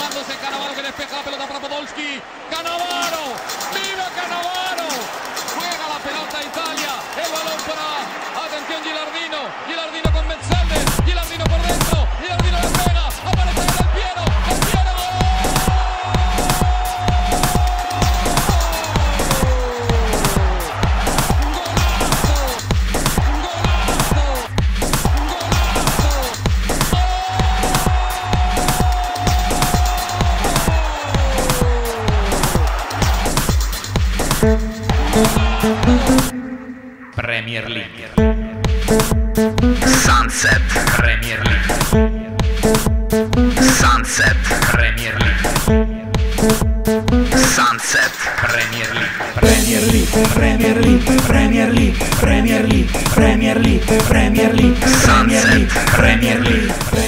asomándose Cannavaro que despeja la pelota para Podolski. Cannavaro, ¡viva Cannavaro! Juega la pelota Italia, el balón para, atención, Gilardino. Gilardino con Metzelder, Gilardino por dentro, Gilardino le pega, aparece el Piero, el Piero. Premier League. Sunset. Premier League. Sunset. Premier League. Sunset. Premier League. Premier League, Premier League, Premier League, Premier League, Premier League, Premier League, Premier League, Premier League.